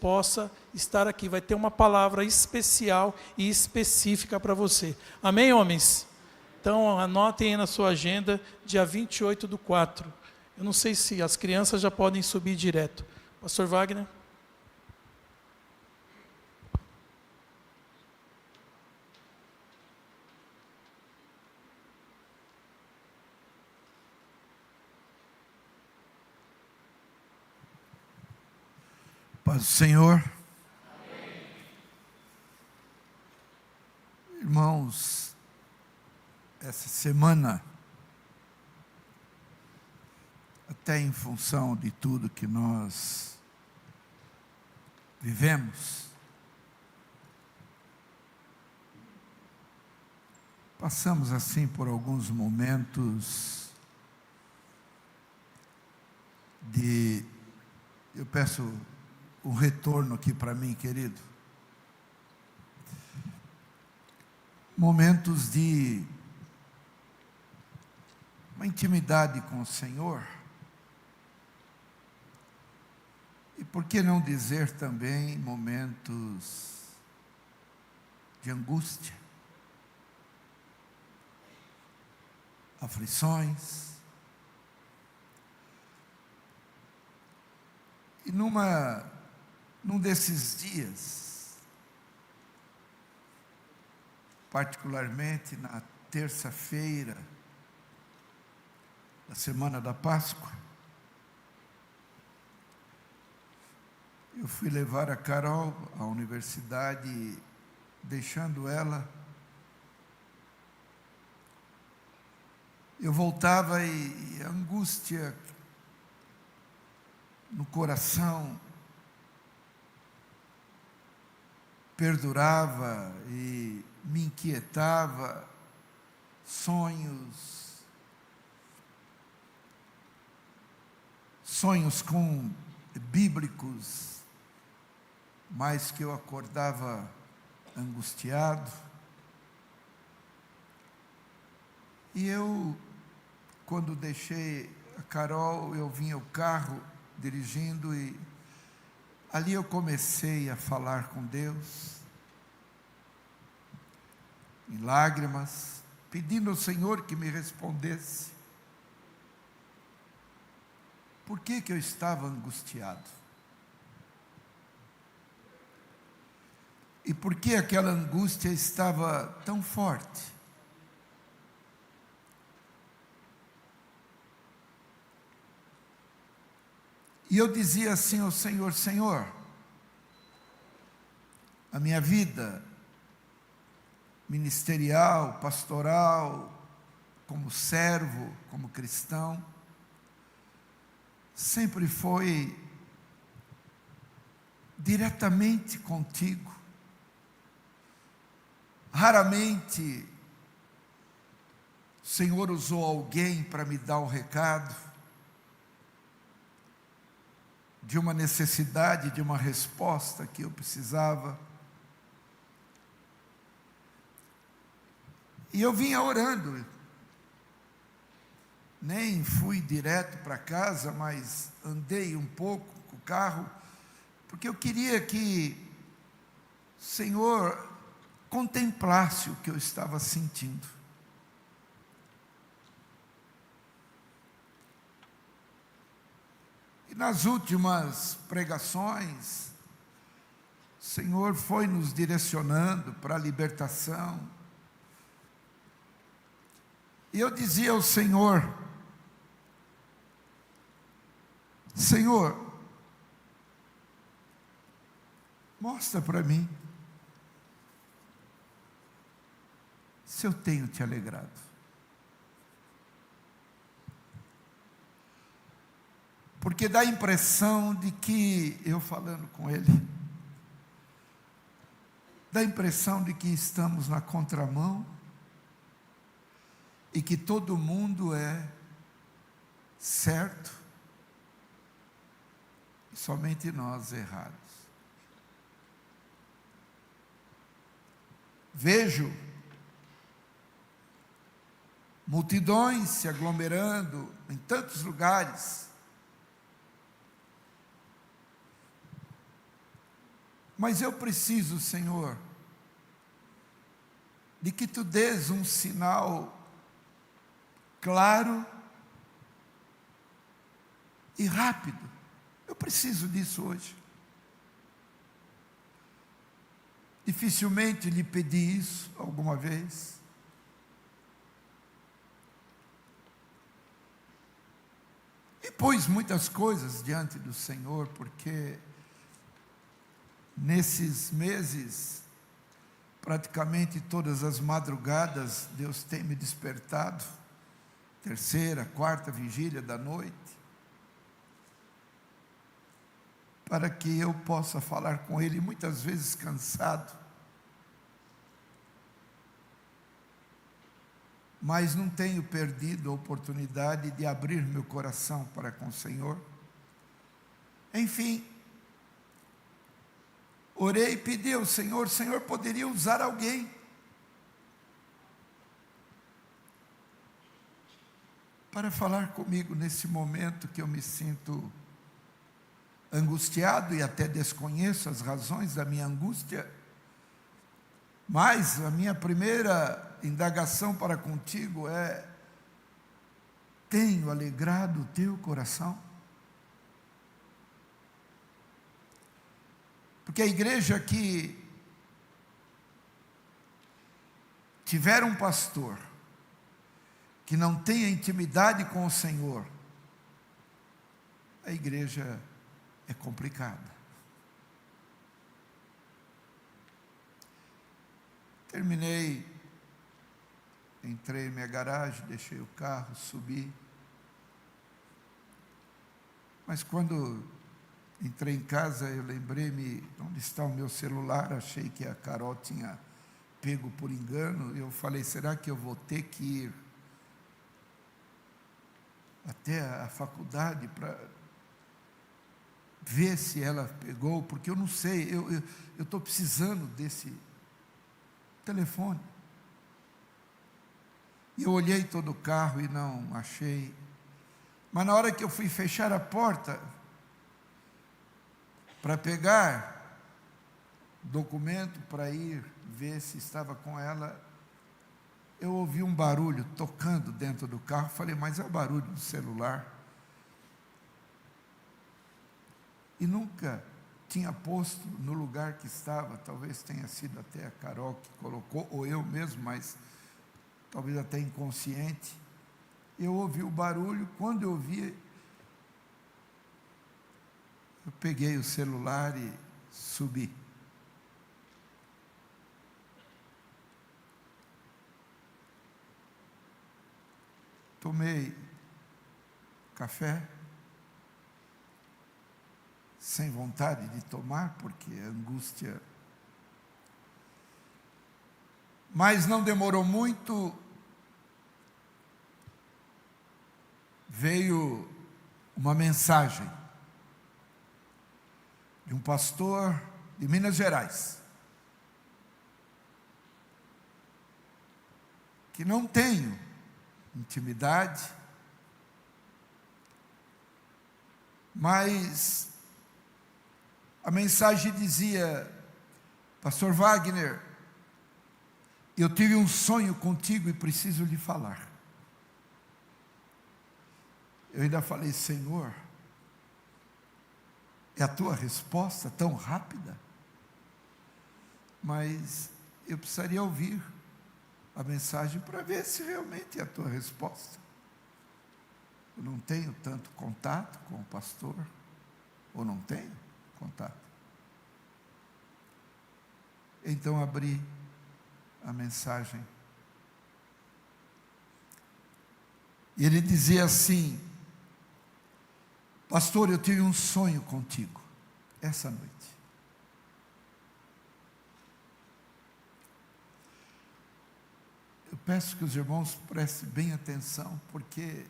possa estar aqui. Vai ter uma palavra especial e específica para você. Amém, homens? Então, anotem aí na sua agenda, dia 28/4. Eu não sei se as crianças já podem subir direto. Pastor Wagner? Paz do Senhor. Amém. Irmãos, essa semana, até em função de tudo que nós vivemos, passamos assim por alguns momentos eu peço um retorno aqui para mim, querido. Momentos de uma intimidade com o Senhor. E por que não dizer também momentos de angústia, aflições. E num desses dias, particularmente na terça-feira da semana da Páscoa, eu fui levar a Carol à universidade, deixando ela. Eu voltava e a angústia no coração perdurava e me inquietava, sonhos bíblicos, mas que eu acordava angustiado. E eu, quando deixei a Carol, eu vinha o carro dirigindo e ali eu comecei a falar com Deus, em lágrimas, pedindo ao Senhor que me respondesse. Por que eu estava angustiado? E por que aquela angústia estava tão forte? E eu dizia assim ao Senhor: Senhor, a minha vida ministerial, pastoral, como servo, como cristão, sempre foi diretamente contigo. Raramente o Senhor usou alguém para me dar um recado, de uma necessidade, de uma resposta que eu precisava. E eu vinha orando, nem fui direto para casa, mas andei um pouco com o carro, porque eu queria que o Senhor contemplasse o que eu estava sentindo. E nas últimas pregações, o Senhor foi nos direcionando para a libertação. E eu dizia ao Senhor: Senhor, mostra para mim se eu tenho te alegrado. Porque dá a impressão de que, eu falando com ele, dá a impressão de que estamos na contramão e que todo mundo é certo e somente nós errados. Vejo multidões se aglomerando em tantos lugares, Mas eu preciso, Senhor, de que Tu dês um sinal claro e rápido. Eu preciso disso hoje. Dificilmente lhe pedi isso alguma vez. E pus muitas coisas diante do Senhor, porque nesses meses, praticamente todas as madrugadas, Deus tem me despertado, terceira, quarta vigília da noite, para que eu possa falar com Ele, muitas vezes cansado, mas não tenho perdido a oportunidade de abrir meu coração para com o Senhor. Enfim, orei e pedi ao Senhor, o Senhor poderia usar alguém para falar comigo nesse momento que eu me sinto angustiado e até desconheço as razões da minha angústia. Mas a minha primeira indagação para contigo é: tenho alegrado o teu coração? Porque a igreja que tiver um pastor que não tenha intimidade com o Senhor, a igreja é complicada. Terminei, entrei em minha garagem, deixei o carro, subi. Mas quando entrei em casa, eu lembrei-me onde está o meu celular, achei que a Carol tinha pego por engano. Eu falei, será que eu vou ter que ir até a faculdade para ver se ela pegou? Porque eu não sei, eu estou precisando desse telefone. E eu olhei todo o carro e não achei. Mas na hora que eu fui fechar a porta para pegar documento para ir ver se estava com ela, eu ouvi um barulho tocando dentro do carro. Falei, mas é o barulho do celular. E nunca tinha posto no lugar que estava. Talvez tenha sido até a Carol que colocou, ou eu mesmo, mas talvez até inconsciente. Eu ouvi o barulho. Quando eu ouvi, eu peguei o celular e subi. Tomei café, sem vontade de tomar, porque a angústia. Mas não demorou muito, veio uma mensagem de um pastor de Minas Gerais, que não tenho intimidade, mas a mensagem dizia: Pastor Wagner, eu tive um sonho contigo e preciso lhe falar. Eu ainda falei, Senhor, é a tua resposta tão rápida? Mas eu precisaria ouvir a mensagem para ver se realmente é a tua resposta. Eu não tenho tanto contato com o pastor, ou não tenho contato. Então abri a mensagem. E ele dizia assim: pastor, eu tive um sonho contigo essa noite. Eu peço que os irmãos prestem bem atenção, porque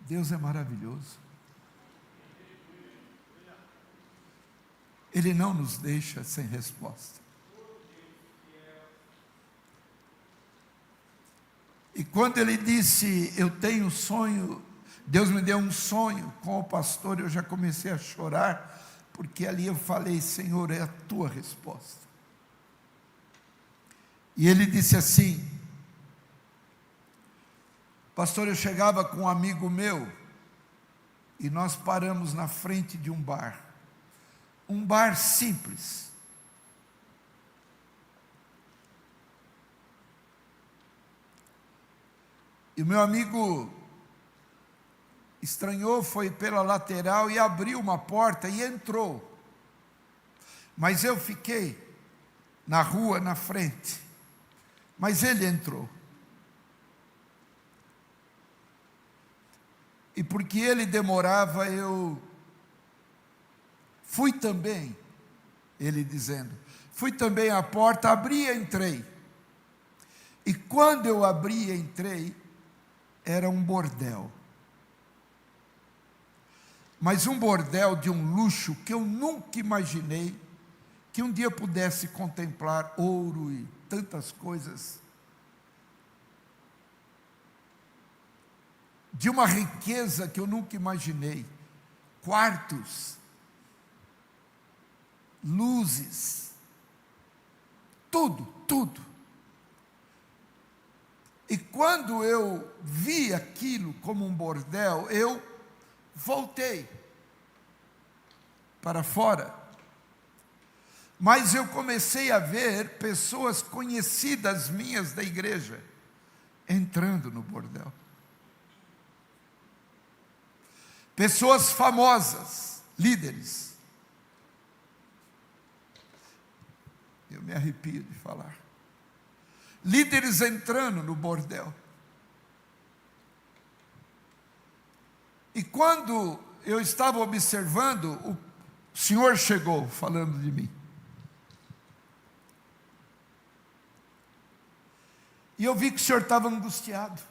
Deus é maravilhoso. Ele não nos deixa sem resposta. E quando ele disse, eu tenho sonho, Deus me deu um sonho com o pastor, eu já comecei a chorar, porque ali eu falei: Senhor, é a tua resposta. E ele disse assim: pastor, eu chegava com um amigo meu, e nós paramos na frente de um bar simples. E o meu amigo estranhou, foi pela lateral e abriu uma porta e entrou. Mas eu fiquei na rua, na frente. Mas ele entrou. E porque ele demorava, eu fui também, ele dizendo, fui também à porta, abri e entrei. E quando eu abri e entrei, era um bordel. Mas um bordel de um luxo que eu nunca imaginei que um dia pudesse contemplar ouro e tantas coisas, de uma riqueza que eu nunca imaginei, quartos, luzes, tudo. E quando eu vi aquilo como um bordel, eu voltei para fora. Mas eu comecei a ver pessoas conhecidas minhas da igreja entrando no bordel. Pessoas famosas, líderes. Eu me arrepio de falar. Líderes entrando no bordel. E quando eu estava observando, o Senhor chegou falando de mim. E eu vi que o Senhor estava angustiado.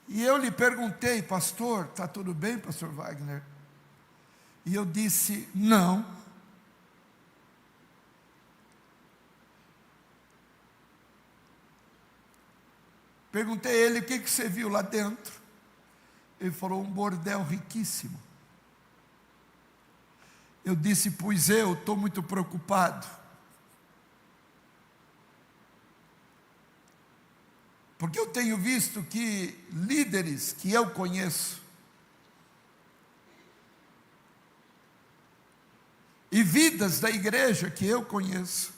E eu lhe perguntei: pastor, está tudo bem, pastor Wagner? E eu disse: não. Perguntei a ele: o que você viu lá dentro? Ele falou: um bordel riquíssimo. Eu disse: pois eu estou muito preocupado. Porque eu tenho visto que líderes que eu conheço e vidas da igreja que eu conheço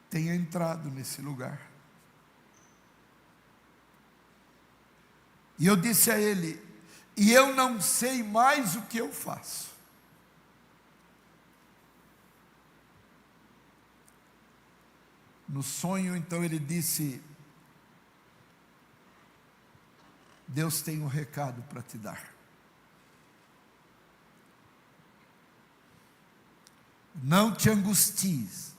têm entrado nesse lugar. E eu disse a ele: e eu não sei mais o que eu faço. No sonho, então, ele disse: Deus tem um recado para te dar. Não te angusties,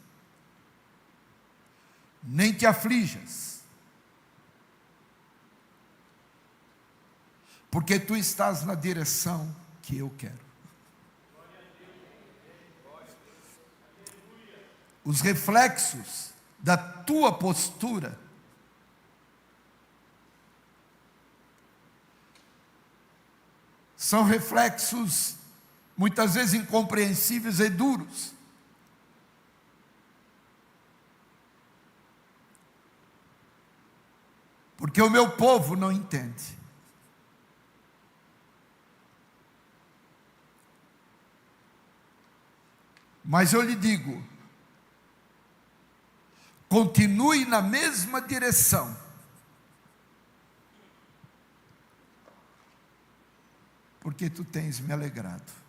nem te aflijas, porque tu estás na direção que eu quero. Os reflexos da tua postura são reflexos muitas vezes incompreensíveis e duros. Porque o meu povo não entende. Mas eu lhe digo: continue na mesma direção, porque tu tens me alegrado.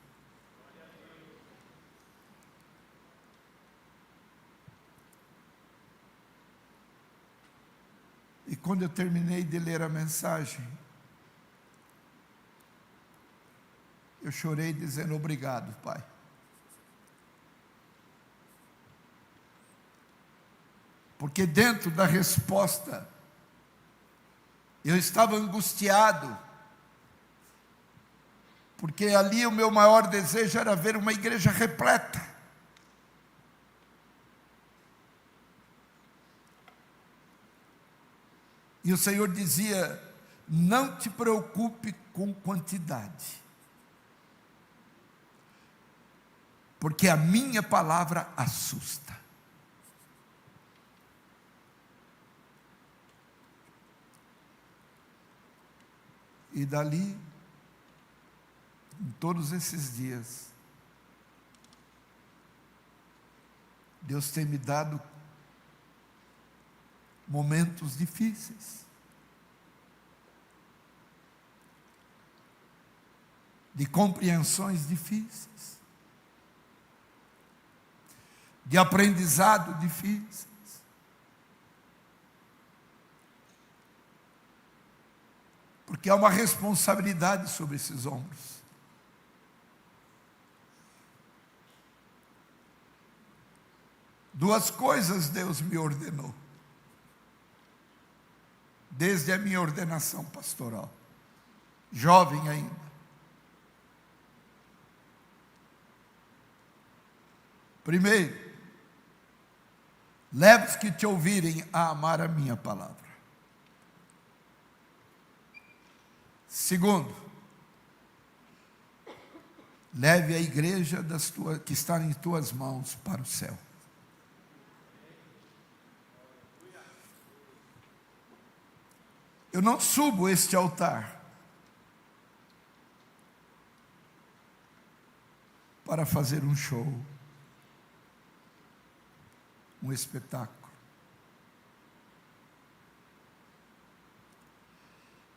E quando eu terminei de ler a mensagem, eu chorei dizendo: obrigado, Pai. Porque dentro da resposta, eu estava angustiado, porque ali o meu maior desejo era ver uma igreja repleta. E o Senhor dizia: não te preocupe com quantidade, porque a minha palavra assusta. E dali, em todos esses dias, Deus tem me dado momentos difíceis, de compreensões difíceis, de aprendizado difíceis. Porque há uma responsabilidade sobre esses ombros. Duas coisas Deus me ordenou, desde a minha ordenação pastoral, jovem ainda. Primeiro, leve os que te ouvirem a amar a minha palavra. Segundo, leve a igreja que está em tuas mãos para o céu. Eu não subo este altar para fazer um show, um espetáculo.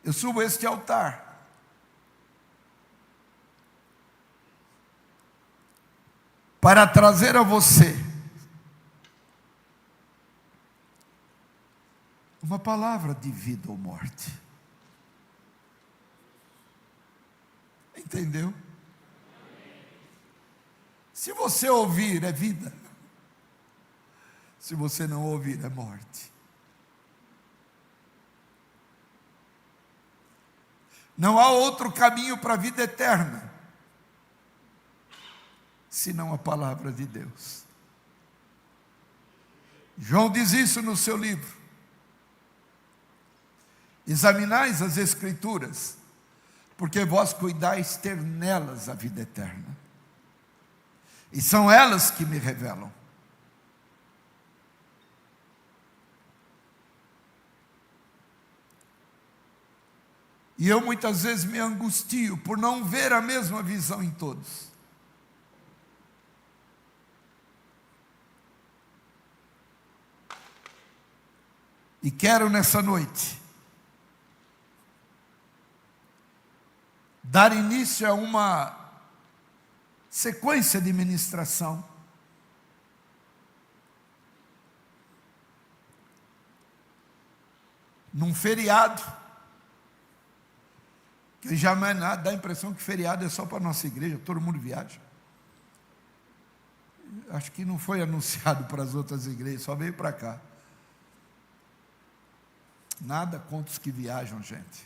Eu subo este altar para trazer a você uma palavra de vida ou morte. Entendeu? Se você ouvir, é vida. Se você não ouvir, é morte. Não há outro caminho para a vida eterna, senão a palavra de Deus. João diz isso no seu livro: examinais as Escrituras, porque vós cuidais ter nelas a vida eterna, e são elas que me revelam. E eu muitas vezes me angustio por não ver a mesma visão em todos. E quero nessa noite dar início a uma sequência de ministração num feriado, que já dá a impressão que feriado é só para a nossa igreja, todo mundo viaja. Acho que não foi anunciado para as outras igrejas, só veio para cá. Nada contra os que viajam, gente.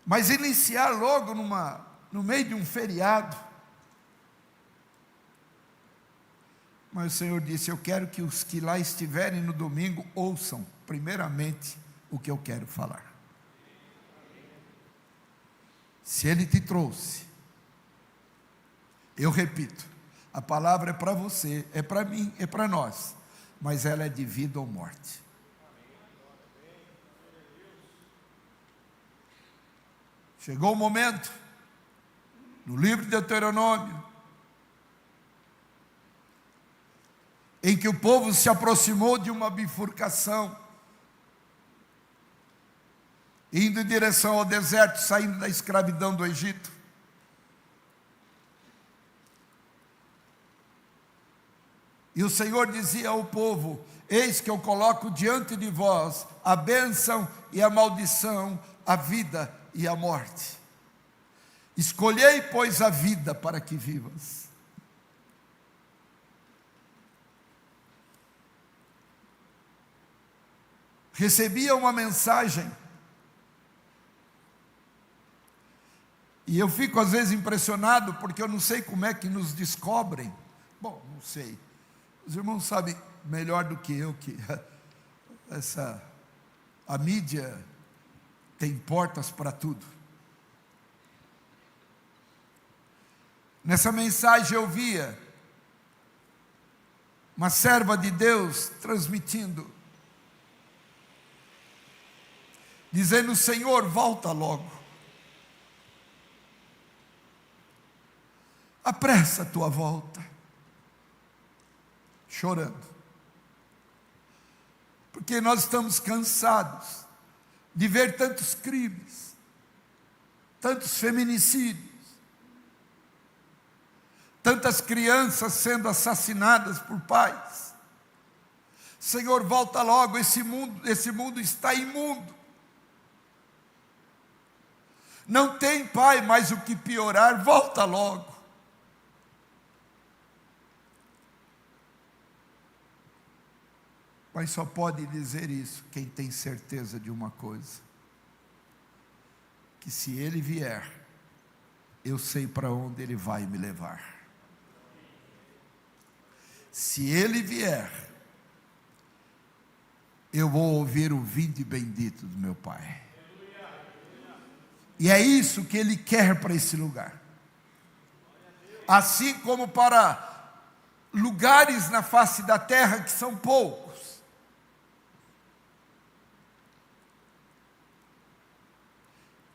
Mas iniciar logo no meio de um feriado. Mas o Senhor disse: eu quero que os que lá estiverem no domingo ouçam primeiramente o que eu quero falar. Se Ele te trouxe, eu repito, a palavra é para você, é para mim, é para nós, mas ela é de vida ou morte. Chegou o momento, no livro de Deuteronômio, em que o povo se aproximou de uma bifurcação, indo em direção ao deserto, saindo da escravidão do Egito. E o Senhor dizia ao povo: eis que eu coloco diante de vós a bênção e a maldição, a vida e a morte. Escolhei, pois, a vida para que vivas. Recebia uma mensagem, e eu fico às vezes impressionado, porque eu não sei como é que nos descobrem. Bom, não sei. Os irmãos sabem melhor do que eu que a mídia tem portas para tudo. Nessa mensagem eu via uma serva de Deus transmitindo, dizendo: Senhor, volta logo, apressa a tua volta, chorando, porque nós estamos cansados de ver tantos crimes, tantos feminicídios, tantas crianças sendo assassinadas por pais. Senhor, volta logo, esse mundo está imundo. Não tem, Pai, mais o que piorar, volta logo. Mas só pode dizer isso quem tem certeza de uma coisa: que se Ele vier, eu sei para onde Ele vai me levar. Se Ele vier, eu vou ouvir o vinde bendito do meu Pai. E é isso que Ele quer para esse lugar. Assim como para lugares na face da terra que são poucos.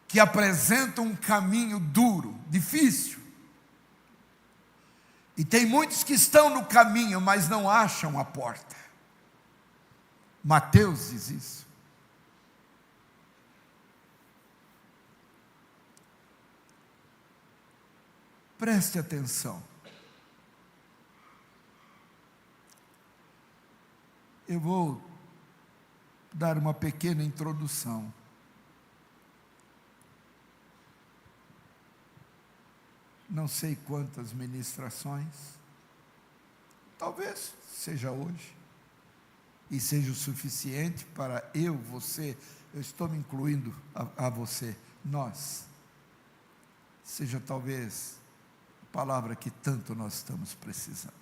Que apresentam um caminho duro, difícil. E tem muitos que estão no caminho, mas não acham a porta. Mateus diz isso. Preste atenção. Eu vou dar uma pequena introdução. Não sei quantas ministrações, talvez seja hoje, e seja o suficiente para eu estou me incluindo a você, nós, seja talvez a palavra que tanto nós estamos precisando.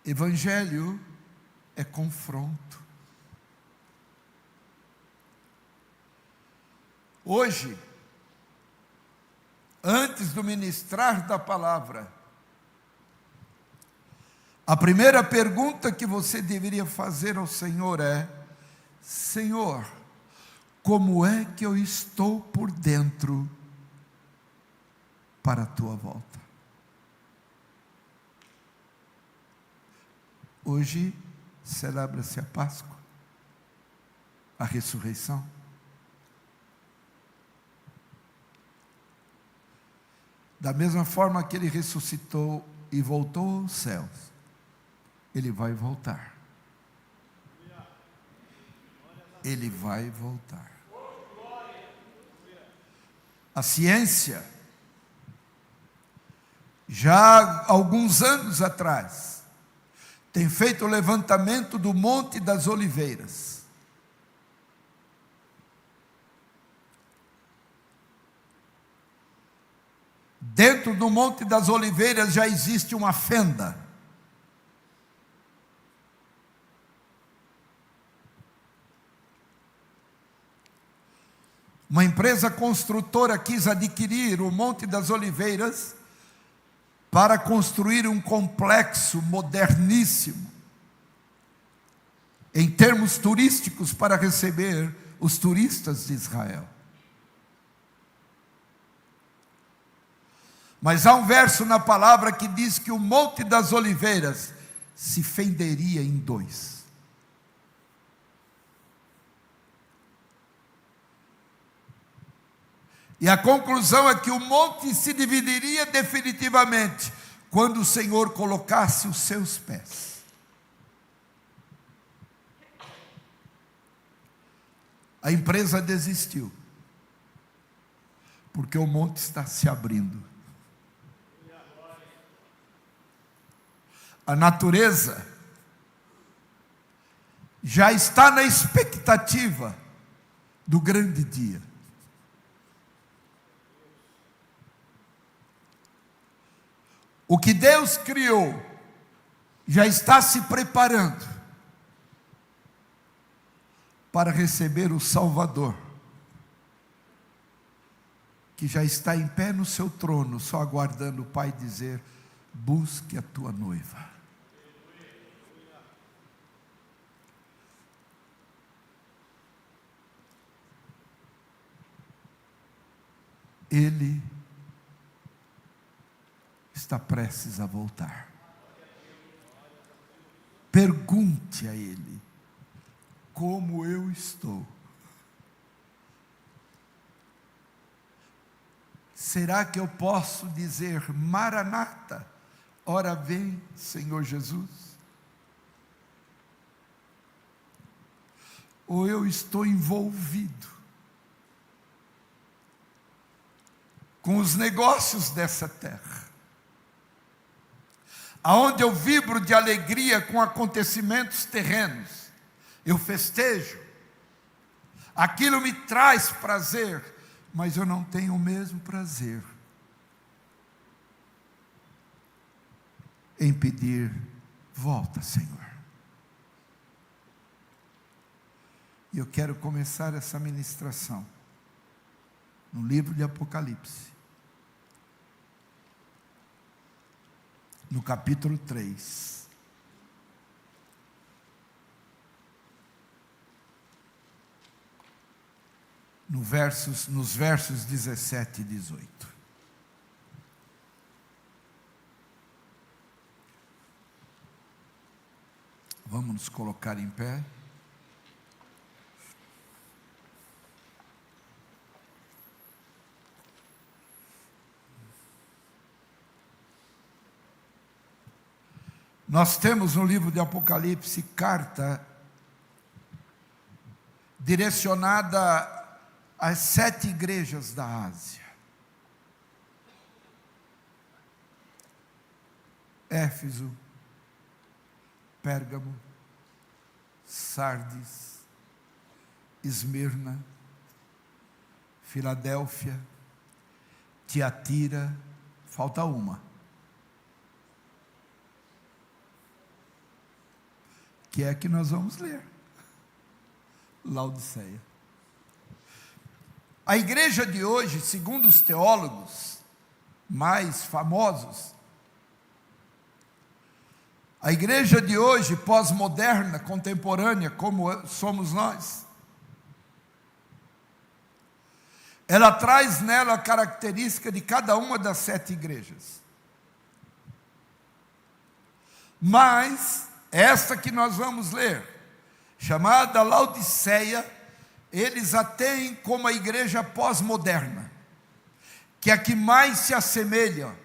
Evangelho é confronto. Hoje, antes do ministrar da palavra, a primeira pergunta que você deveria fazer ao Senhor é: Senhor, como é que eu estou por dentro para a tua volta? Hoje celebra-se a Páscoa, a ressurreição. Da mesma forma que Ele ressuscitou e voltou aos céus, Ele vai voltar. Ele vai voltar. A ciência, já há alguns anos atrás, tem feito o levantamento do Monte das Oliveiras. Dentro do Monte das Oliveiras já existe uma fenda. Uma empresa construtora quis adquirir o Monte das Oliveiras para construir um complexo moderníssimo, em termos turísticos, para receber os turistas de Israel. Mas há um verso na palavra que diz que o Monte das Oliveiras se fenderia em dois. E a conclusão é que o monte se dividiria definitivamente quando o Senhor colocasse os seus pés. A empresa desistiu, porque o monte está se abrindo. A natureza já está na expectativa do grande dia. O que Deus criou já está se preparando para receber o Salvador, que já está em pé no seu trono, só aguardando o Pai dizer: busque a tua noiva. Ele está prestes a voltar. Pergunte a Ele: como eu estou? Será que eu posso dizer: Maranata, ora vem, Senhor Jesus? Ou eu estou envolvido com os negócios dessa terra, aonde eu vibro de alegria com acontecimentos terrenos, eu festejo, aquilo me traz prazer, mas eu não tenho o mesmo prazer em pedir: volta, Senhor. E eu quero começar essa ministração no livro de Apocalipse, no capítulo 3. Nos versos 17 e 18. Vamos nos colocar em pé. Nós temos no livro de Apocalipse carta direcionada às 7 igrejas da Ásia: Éfeso, Pérgamo, Sardes, Esmirna, Filadélfia, Tiatira, falta uma, que é a que nós vamos ler, Laodiceia. A igreja de hoje, segundo os teólogos mais famosos, a igreja de hoje, pós-moderna, contemporânea, como somos nós, ela traz nela a característica de cada uma das 7 igrejas. Mas esta que nós vamos ler, chamada Laodiceia, eles a têm como a igreja pós-moderna, que é a que mais se assemelha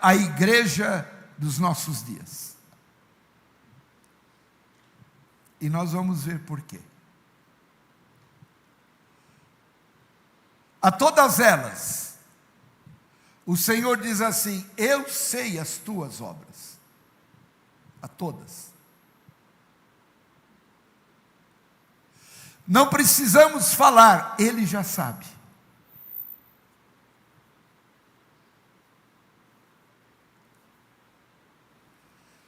à igreja dos nossos dias. E nós vamos ver por quê. A todas elas, o Senhor diz assim: eu sei as tuas obras. A todas. Não precisamos falar, Ele já sabe.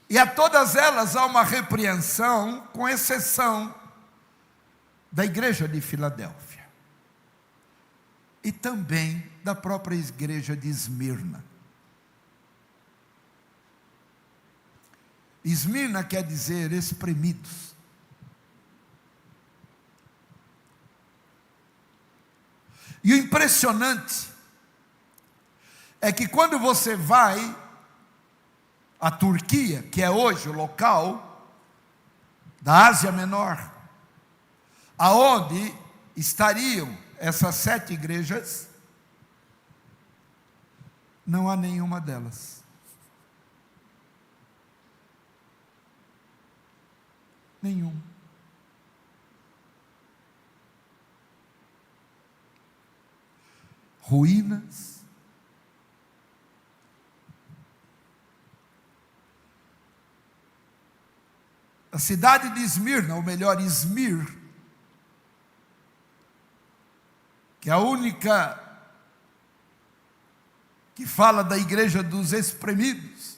E a todas elas há uma repreensão, com exceção da igreja de Filadélfia. E também da própria igreja de Esmirna. Esmirna quer dizer espremidos. E o impressionante é que quando você vai à Turquia, que é hoje o local da Ásia Menor, aonde estariam essas 7 igrejas, não há nenhuma delas. Nenhum. Ruínas, a cidade de Esmirna, ou melhor, Izmir, que é a única que fala da igreja dos espremidos.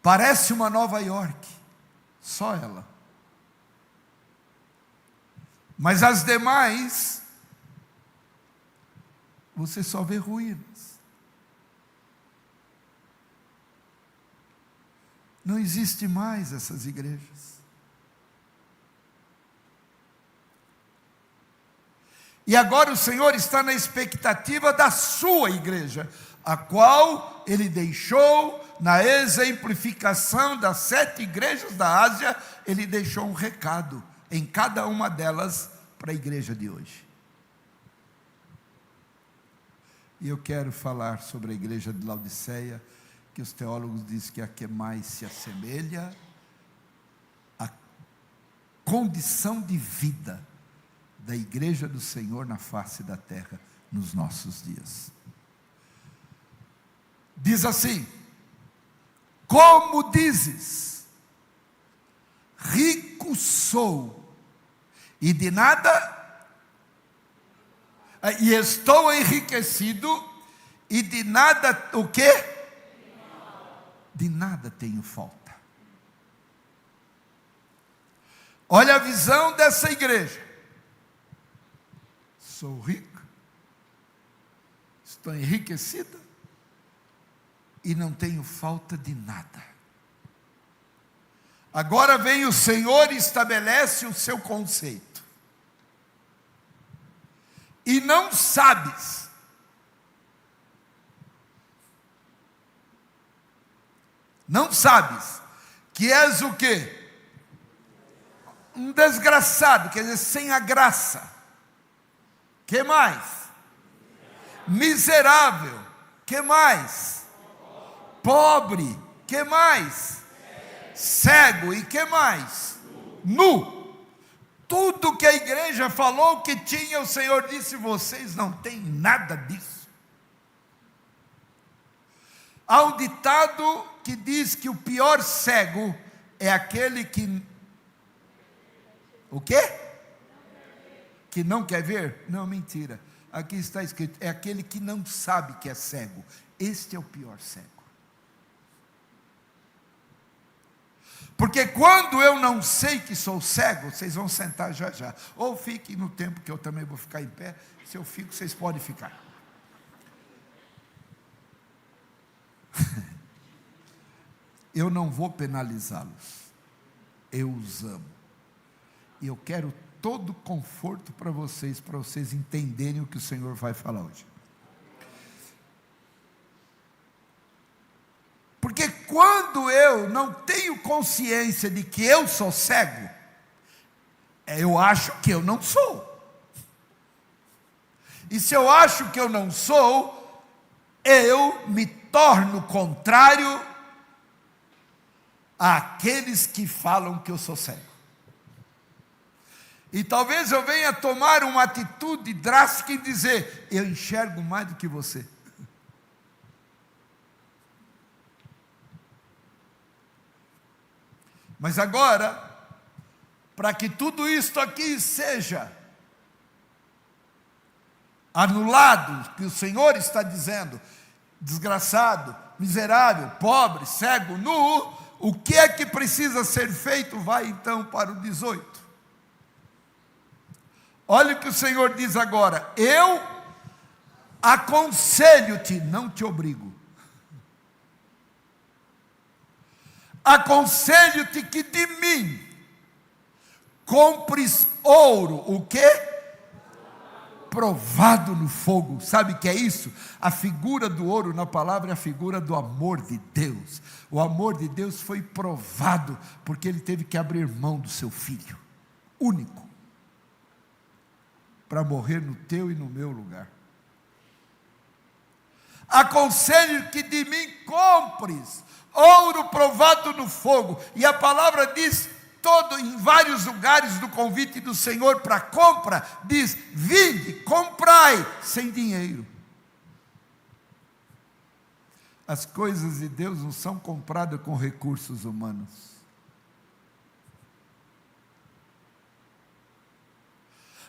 Parece uma Nova York, só ela. Mas as demais, você só vê ruínas. Não existe mais essas igrejas. E agora o Senhor está na expectativa da sua igreja, a qual Ele deixou, na exemplificação das 7 igrejas da Ásia, Ele deixou um recado em cada uma delas para a igreja de hoje. E eu quero falar sobre a igreja de Laodiceia, que os teólogos dizem que é a que mais se assemelha à condição de vida da igreja do Senhor na face da terra nos nossos dias. Diz assim: como dizes, rico sou, e de nada, e estou enriquecido, e de nada, o quê? De nada tenho falta. Olha a visão dessa igreja. Sou rico, estou enriquecida e não tenho falta de nada. Agora vem o Senhor e estabelece o seu conceito. E não sabes que és o quê? Um desgraçado, quer dizer, sem a graça. Que mais? Miserável. Que mais? Pobre. Que mais? Cego. E que mais? Nu. Tudo que a igreja falou que tinha, o Senhor disse: vocês não têm nada disso. Há um ditado que diz que o pior cego é aquele que... O quê? Que não quer ver? Não, mentira. Aqui está escrito, é aquele que não sabe que é cego. Este é o pior cego. Porque quando eu não sei que sou cego, vocês vão sentar já já. Ou fiquem no tempo que eu também vou ficar em pé. Se eu fico, vocês podem ficar. Eu não vou penalizá-los. Eu os amo. E eu quero todo conforto para vocês entenderem o que o Senhor vai falar hoje. Porque quando eu não tenho consciência de que eu sou cego, eu acho que eu não sou. E se eu acho que eu não sou, eu me torno contrário àqueles que falam que eu sou cego. E talvez eu venha tomar uma atitude drástica e dizer: eu enxergo mais do que você. Mas agora, para que tudo isto aqui seja anulado, que o Senhor está dizendo, desgraçado, miserável, pobre, cego, nu, o que é que precisa ser feito? Vai então para o 18. Olha o que o Senhor diz agora: eu aconselho-te, não te obrigo. Aconselho-te que de mim compres ouro, o quê? Provado no fogo. Sabe o que é isso? A figura do ouro na palavra é a figura do amor de Deus. O amor de Deus foi provado porque Ele teve que abrir mão do seu Filho único para morrer no teu e no meu lugar. Aconselho que de mim compres ouro provado no fogo. E a palavra diz, em vários lugares do convite do Senhor para compra, diz: vinde, comprai, sem dinheiro. As coisas de Deus não são compradas com recursos humanos.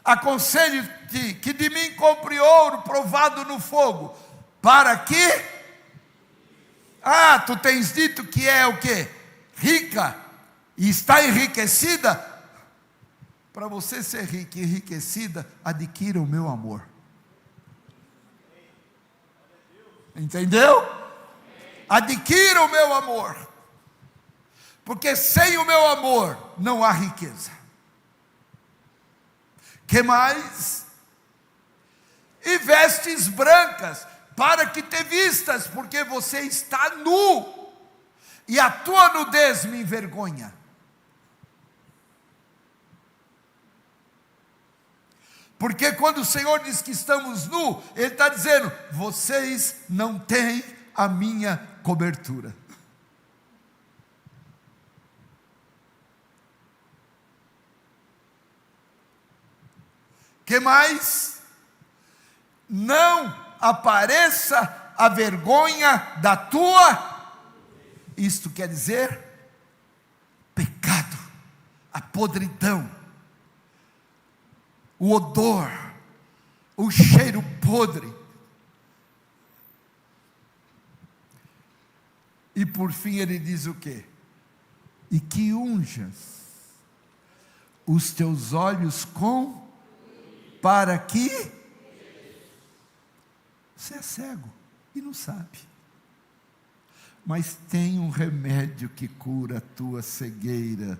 Aconselho-te que de mim compre ouro provado no fogo, para que... tu tens dito que é o quê? Rica, e está enriquecida. Para você ser rica e enriquecida, adquira o meu amor. Entendeu? Adquira o meu amor. Porque sem o meu amor não há riqueza. Que mais? E vestes brancas, para que te vistas, porque você está nu, e a tua nudez me envergonha. Porque quando o Senhor diz que estamos nu, Ele está dizendo, vocês não têm a minha cobertura. Que mais? Não apareça a vergonha da tua. Isto quer dizer pecado, a podridão, o odor, o cheiro podre. E por fim ele diz o quê? E que unjas os teus olhos com, para que... Você é cego e não sabe. Mas tem um remédio que cura a tua cegueira.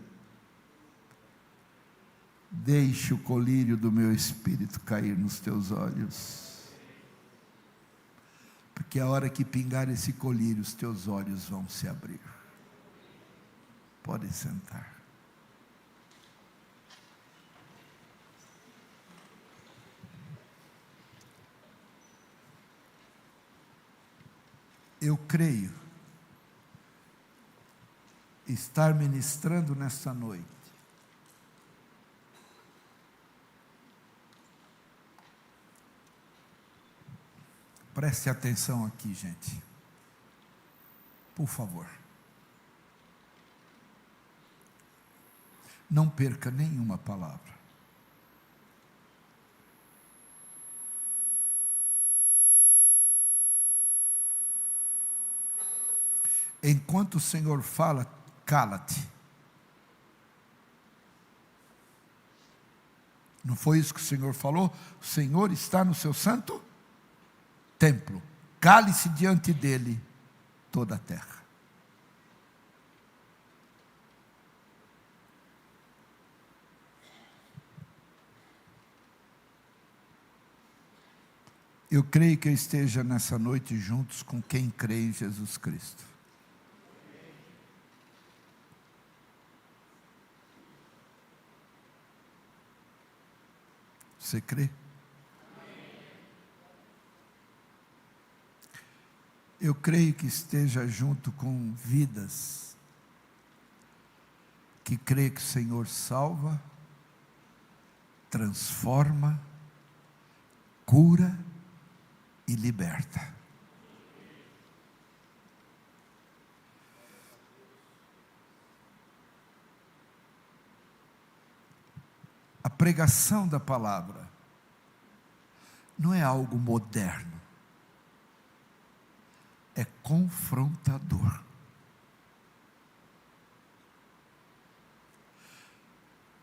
Deixe o colírio do meu espírito cair nos teus olhos. Porque a hora que pingar esse colírio, os teus olhos vão se abrir. Pode sentar. Eu creio estar ministrando nesta noite preste atenção aqui, gente, por favor, não perca nenhuma palavra. Enquanto o Senhor fala, cala-te. Não foi isso que o Senhor falou? O Senhor está no seu santo templo. Cale-se diante dele toda a terra. Eu creio que eu esteja nessa noite juntos com quem crê em Jesus Cristo. Você crê? Eu creio que esteja junto com vidas que crê que o Senhor salva, transforma, cura e liberta. A pregação da palavra não é algo moderno, é confrontador.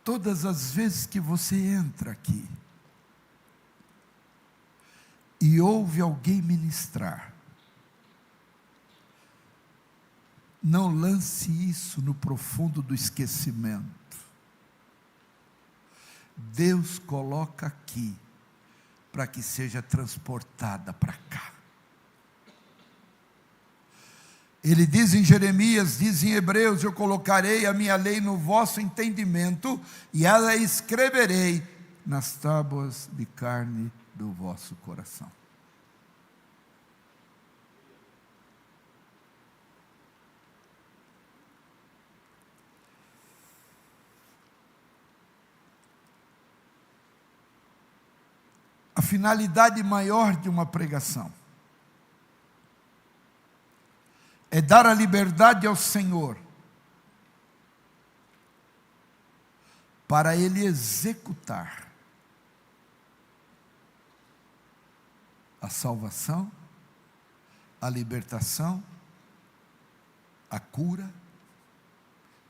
Todas as vezes que você entra aqui e ouve alguém ministrar, não lance isso no profundo do esquecimento. Deus coloca aqui para que seja transportada para cá. Ele diz em Jeremias, diz em Hebreus, eu colocarei a minha lei no vosso entendimento e ela escreverei nas tábuas de carne do vosso coração. A finalidade maior de uma pregação é dar a liberdade ao Senhor para Ele executar a salvação, a libertação, a cura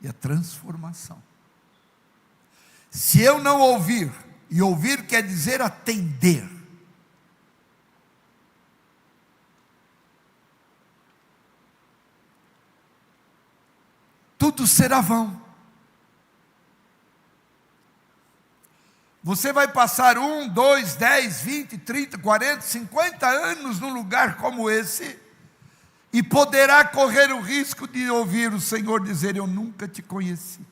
e a transformação. Se eu não ouvir, e ouvir quer dizer atender, tudo será vão. Você vai passar 1, 2, 10, 20, 30, 40, 50 anos num lugar como esse, e poderá correr o risco de ouvir o Senhor dizer: eu nunca te conheci.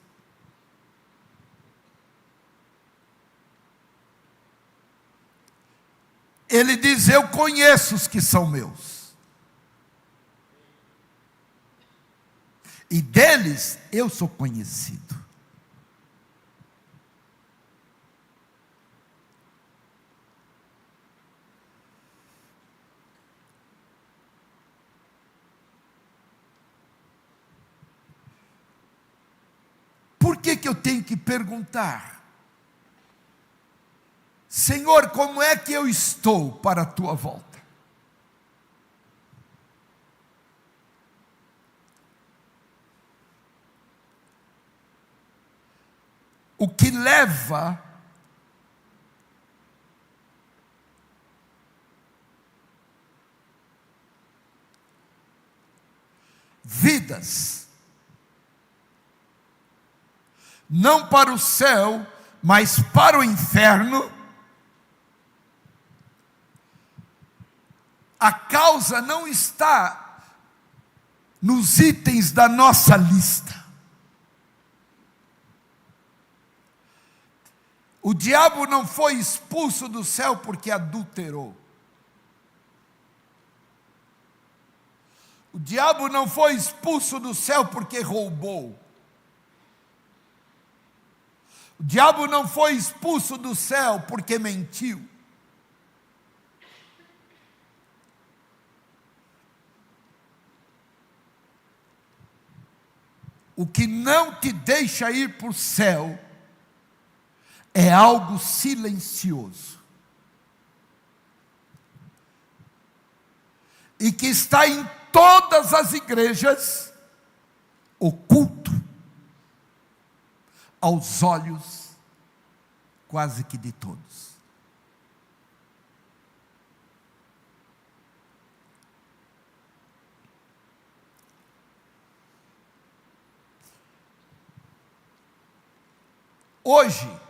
Ele diz: eu conheço os que são meus, e deles eu sou conhecido. Por que eu tenho que perguntar? Senhor, como é que eu estou para a tua volta? O que leva vidas, não para o céu, mas para o inferno, a causa não está nos itens da nossa lista. O diabo não foi expulso do céu porque adulterou. O diabo não foi expulso do céu porque roubou. O diabo não foi expulso do céu porque mentiu. O que não te deixa ir para o céu é algo silencioso, e que está em todas as igrejas, oculto aos olhos quase que de todos. Hoje,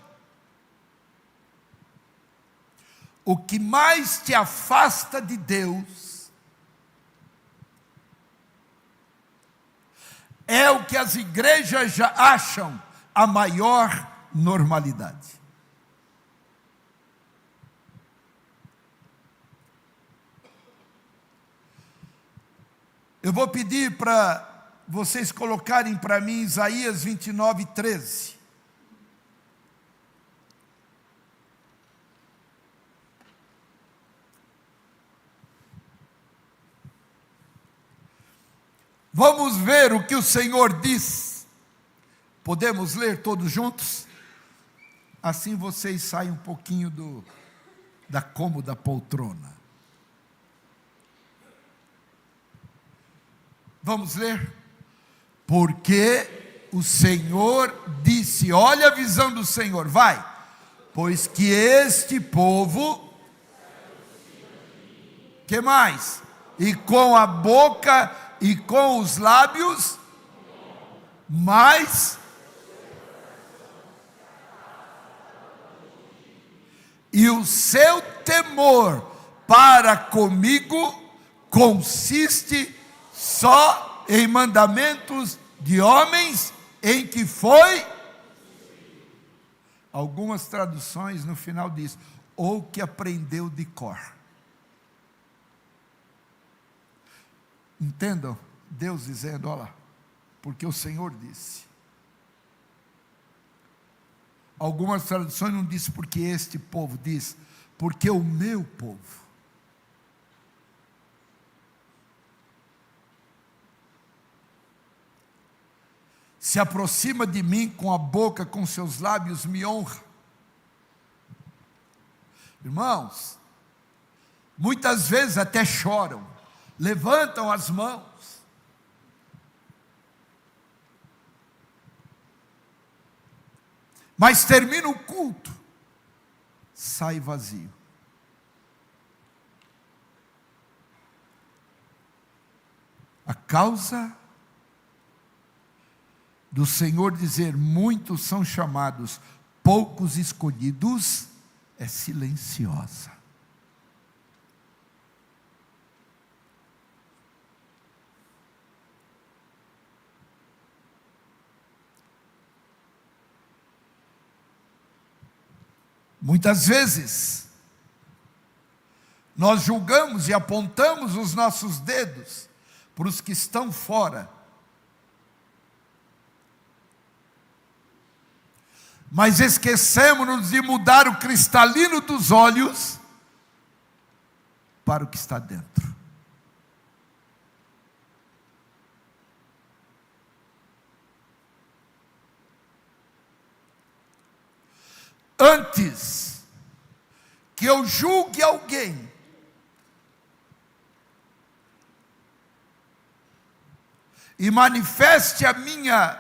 o que mais te afasta de Deus é o que as igrejas já acham a maior normalidade. Eu vou pedir para vocês colocarem para mim Isaías 29, 13. Vamos ver o que o Senhor diz. Podemos ler todos juntos? Assim vocês saem um pouquinho da cômoda poltrona. Vamos ler? Porque o Senhor disse, olha a visão do Senhor, vai. Pois que este povo, que mais? E com a boca e com os lábios, mas e o seu temor para comigo consiste só em mandamentos de homens, em que foi, algumas traduções no final diz, ou que aprendeu de cor. Entendam? Deus dizendo, olha lá, porque o Senhor disse. Algumas traduções não diz porque este povo, diz porque o meu povo. Se aproxima de mim com a boca, com seus lábios me honra. Irmãos, muitas vezes até choram, levantam as mãos. Mas termina o culto, sai vazio. A causa do Senhor dizer: muitos são chamados, poucos escolhidos, é silenciosa. Muitas vezes, nós julgamos e apontamos os nossos dedos para os que estão fora. Mas esquecemos-nos de mudar o cristalino dos olhos para o que está dentro. Antes que eu julgue alguém, e manifeste a minha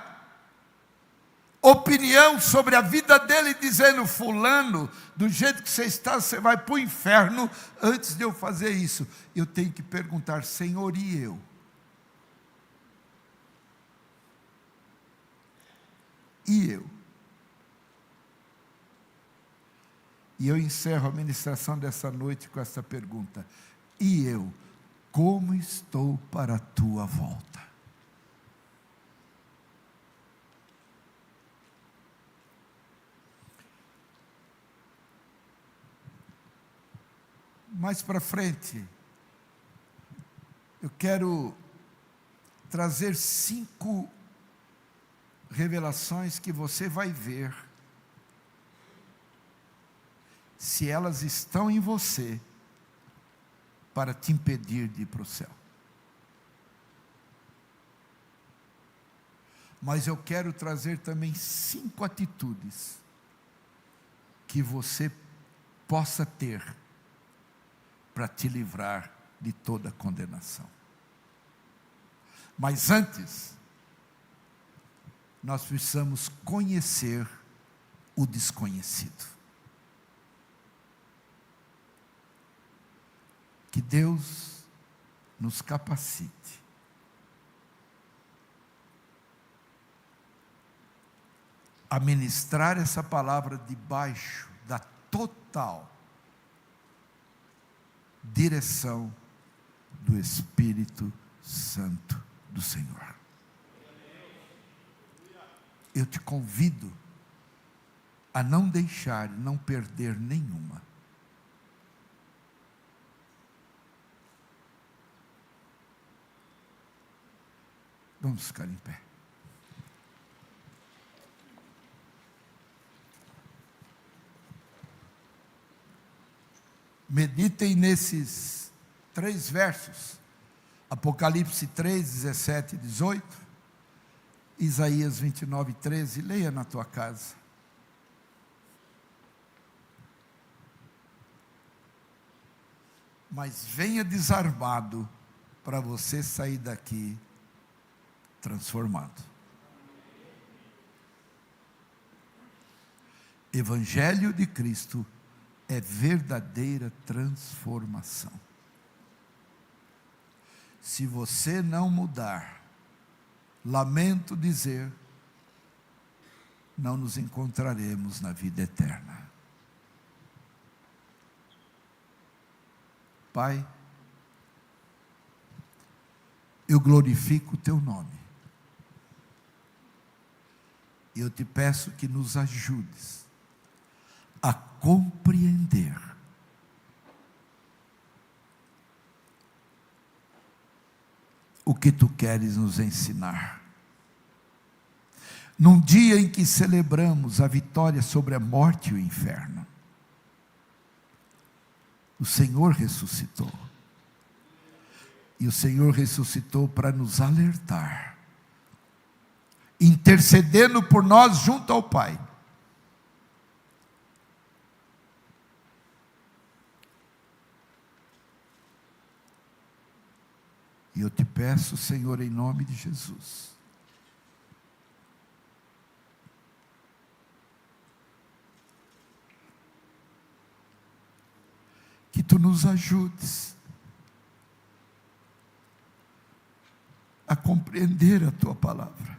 opinião sobre a vida dele, dizendo: fulano, do jeito que você está, você vai para o inferno. Antes de eu fazer isso, eu tenho que perguntar: Senhor, e eu? E eu? E eu encerro a ministração dessa noite com essa pergunta: e eu? Como estou para a tua volta? Mais para frente, eu quero trazer 5 revelações que você vai ver se elas estão em você para te impedir de ir para o céu. Mas eu quero trazer também 5 atitudes que você possa ter para te livrar de toda condenação. Mas antes, nós precisamos conhecer o desconhecido. Que Deus nos capacite a ministrar essa palavra debaixo da total direção do Espírito Santo do Senhor. Eu te convido a não deixar, não perder nenhuma. Vamos ficar em pé. Meditem nesses 3 versos, Apocalipse 3, 17 e 18, Isaías 29, 13, leia na tua casa. Mas venha desarmado para você sair daqui transformado. Evangelho de Cristo é verdadeira transformação. Se você não mudar, lamento dizer, não nos encontraremos na vida eterna. Pai, eu glorifico o teu nome. E eu te peço que nos ajudes a compreender o que tu queres nos ensinar. Num dia em que celebramos a vitória sobre a morte e o inferno, o Senhor ressuscitou. E o Senhor ressuscitou para nos alertar, intercedendo por nós junto ao Pai. E eu te peço, Senhor, em nome de Jesus, que Tu nos ajudes a compreender a Tua palavra.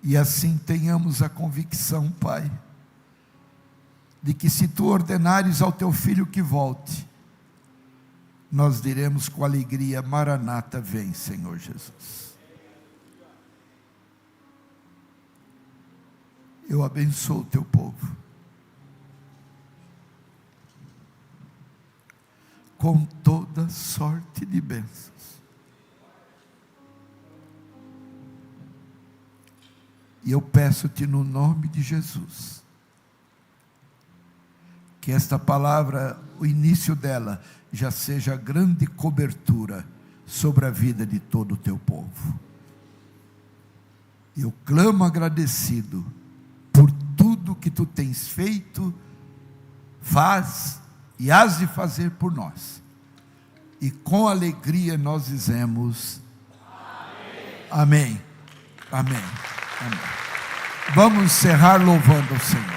E assim tenhamos a convicção, Pai, de que se Tu ordenares ao Teu Filho que volte, nós diremos com alegria: Maranata, vem, Senhor Jesus. Eu abençoo o Teu povo com toda sorte de bênçãos. E eu peço-te no nome de Jesus, que esta palavra, o início dela, já seja grande cobertura sobre a vida de todo o Teu povo. Eu clamo agradecido por tudo que Tu tens feito, faz e hás de fazer por nós. E com alegria nós dizemos amém. Amém. Amém. Amém. Vamos encerrar louvando o Senhor.